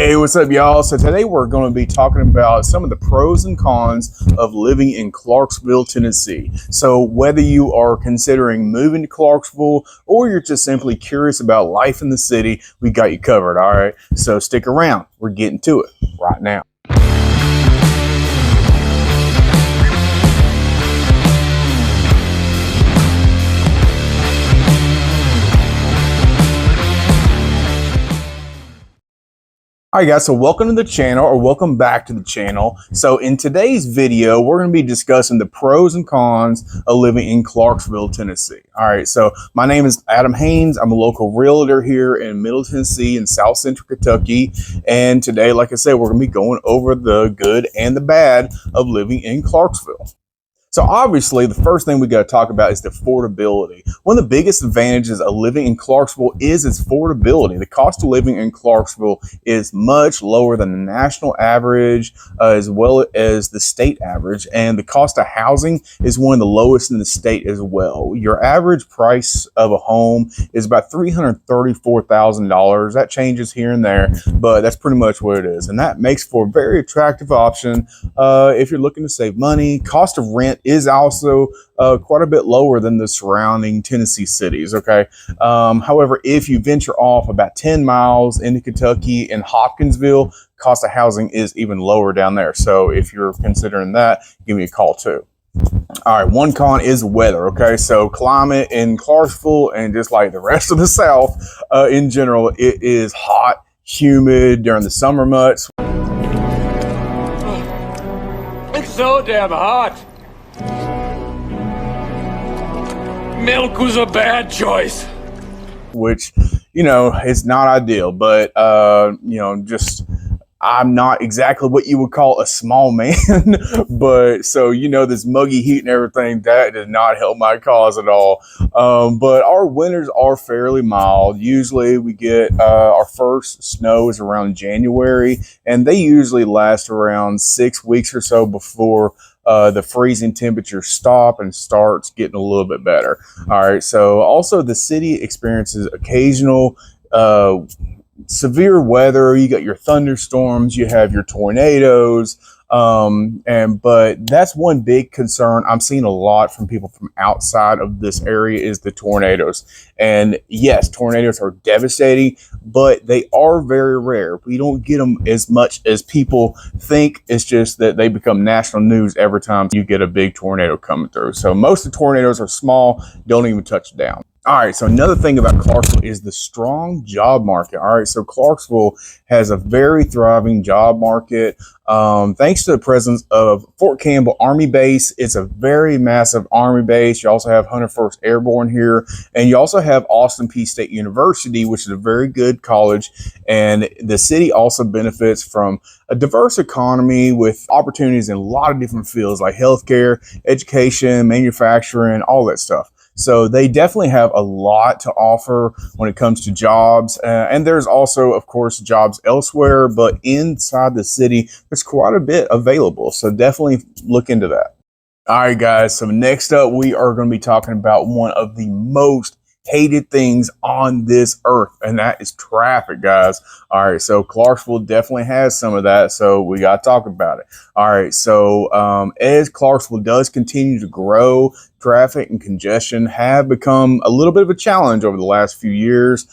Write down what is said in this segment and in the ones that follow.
Hey, what's up, y'all? So today we're going to be talking about some of the pros and cons of living in Clarksville, Tennessee. So whether you are considering moving to Clarksville or you're just simply curious about life in the city, we got you covered, all right? So stick around. We're getting to it right now. All right, guys, so welcome to the channel, or welcome back to the channel. So in today's video, we're going to be discussing the pros and cons of living in Clarksville, Tennessee. All right, so my name is Adam Haynes. I'm a local realtor here in Middle Tennessee and South Central Kentucky. And today, like I said, we're going to be going over the good and the bad of living in Clarksville. So obviously, the first thing we got to talk about is the affordability. One of the biggest advantages of living in Clarksville is its affordability. The cost of living in Clarksville is much lower than the national average, as well as the state average. And the cost of housing is one of the lowest in the state as well. Your average price of a home is about $334,000. That changes here and there, but that's pretty much what it is. And that makes for a very attractive option if you're looking to save money. Cost of rent is also quite a bit lower than the surrounding Tennessee cities, okay? However, if you venture off about 10 miles into Kentucky in Hopkinsville, cost of housing is even lower down there. So if you're considering that, give me a call too. All right, one con is weather, okay? So climate in Clarksville, and just like the rest of the South in general, it is hot, humid during the summer months. It's so damn hot. Milk was a bad choice. Which, you know, it's not ideal, but, you know, just, I'm not exactly what you would call a small man, but so, you know, this muggy heat and everything, that does not help my cause at all. But our winters are fairly mild. Usually we get, our first snow is around January, and they usually last around 6 weeks or so before the freezing temperatures stop and starts getting a little bit better. All right. So also the city experiences occasional severe weather. You got your thunderstorms, you have your tornadoes. But that's one big concern I'm seeing a lot from people from outside of this area is the tornadoes. And yes, tornadoes are devastating, but they are very rare. We don't get them as much as people think. It's just that they become national news every time you get a big tornado coming through. So most of the tornadoes are small, don't even touch down. All right, so another thing about Clarksville is the strong job market. All right, so Clarksville has a very thriving job market. Thanks to the presence of Fort Campbell Army Base. It's a very massive Army base. You also have 101st Airborne here, and you also have Austin Peay State University, which is a very good college. And the city also benefits from a diverse economy with opportunities in a lot of different fields like healthcare, education, manufacturing, all that stuff. So they definitely have a lot to offer when it comes to jobs. And there's also, of course, jobs elsewhere, but inside the city, there's quite a bit available. So definitely look into that. All right, guys. So next up, we are going to be talking about one of the most hated things on this earth, and that is traffic, guys. All right, so Clarksville definitely has some of that, so we got to talk about it. All right, so as Clarksville does continue to grow, traffic and congestion have become a little bit of a challenge over the last few years,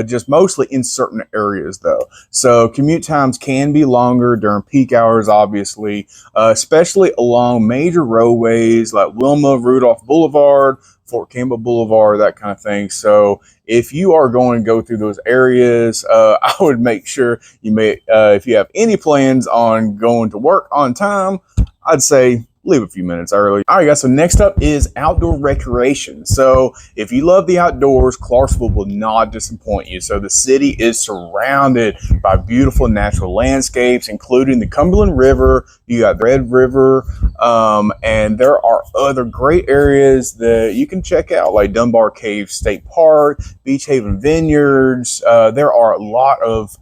just mostly in certain areas though. So commute times can be longer during peak hours, obviously, especially along major roadways like Wilma Rudolph Boulevard, Fort Campbell Boulevard, that kind of thing. So if you are going to go through those areas, I would make sure you may, if you have any plans on going to work on time, I'd say leave a few minutes early. All right, guys, so next up is outdoor recreation. So if you love the outdoors, Clarksville will not disappoint you. So the city is surrounded by beautiful natural landscapes, including the Cumberland River. You got Red River, and there are other great areas that you can check out, like Dunbar Cave State Park, Beach Haven Vineyards. There are a lot of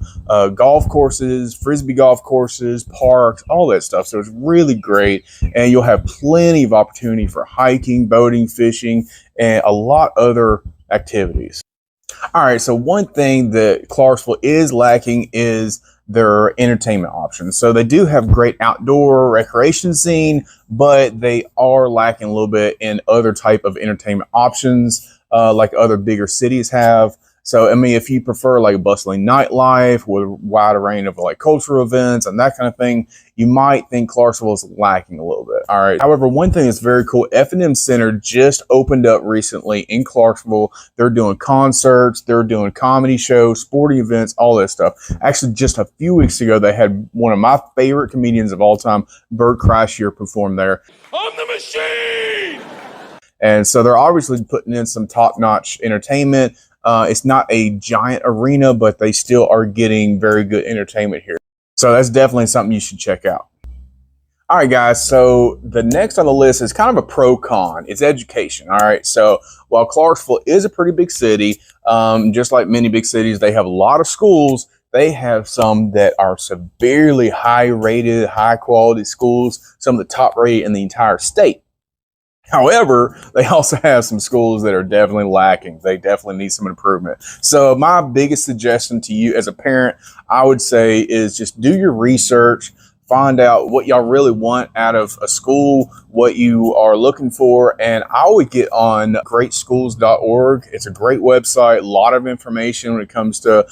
golf courses, frisbee golf courses, parks, all that stuff. So it's really great. And you'll have plenty of opportunity for hiking, boating, fishing, and a lot of other activities. All right, so one thing that Clarksville is lacking is their entertainment options. So they do have great outdoor recreation scene, but they are lacking a little bit in other type of entertainment options, like other bigger cities have. So, I mean, if you prefer like bustling nightlife with a wide range of like cultural events and that kind of thing, you might think Clarksville is lacking a little bit. All right. However, one thing that's very cool, F&M Center just opened up recently in Clarksville. They're doing concerts, they're doing comedy shows, sporting events, all that stuff. Actually, just a few weeks ago, they had one of my favorite comedians of all time, Bert Kreischer, perform there. I'm the machine! And so they're obviously putting in some top-notch entertainment. It's not a giant arena, but they still are getting very good entertainment here. So that's definitely something you should check out. All right, guys. So the next on the list is kind of a pro-con. It's education. All right. So while Clarksville is a pretty big city, just like many big cities, they have a lot of schools. They have some that are severely high-rated, high-quality schools, some of the top rated in the entire state. However, they also have some schools that are definitely lacking. They definitely need some improvement. So my biggest suggestion to you as a parent, I would say, is just do your research, find out what y'all really want out of a school, what you are looking for. And I would get on greatschools.org. It's a great website, a lot of information when it comes to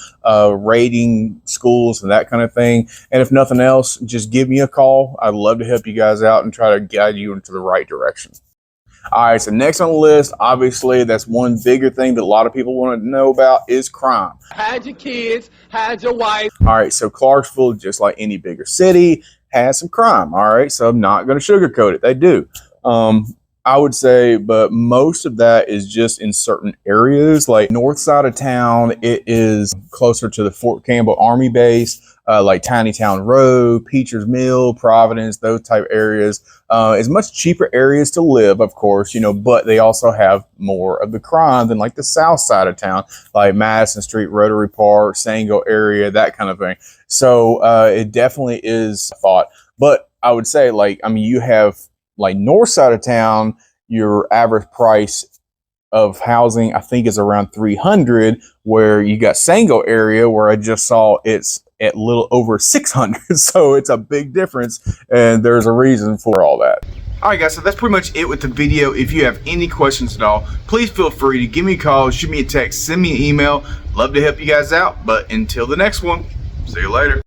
rating schools and that kind of thing. And if nothing else, just give me a call. I'd love to help you guys out and try to guide you into the right direction. All right, so next on the list, obviously, that's one bigger thing that a lot of people want to know about is crime. Had your kids, had your wife. All right, so Clarksville, just like any bigger city, has some crime. All right, so I'm not going to sugarcoat it. They do. I would say, but most of that is just in certain areas, like north side of town. It is closer to the Fort Campbell Army Base, like Tiny Town Road, Peacher's Mill, Providence, those type areas. It's much cheaper areas to live, of course, but they also have more of the crime than like the south side of town, like Madison Street, Rotary Park, Sango area, that kind of thing. So it definitely is a thought. But I would say, you have like north side of town, your average price of housing, I think, is around $300, where you got Sango area where I just saw it's at little over $600. So it's a big difference, and there's a reason for all that. All right, guys, so that's pretty much it with the video. If you have any questions at all, please feel free to give me a call, shoot me a text, send me an email. Love to help you guys out, but until the next one, see you later.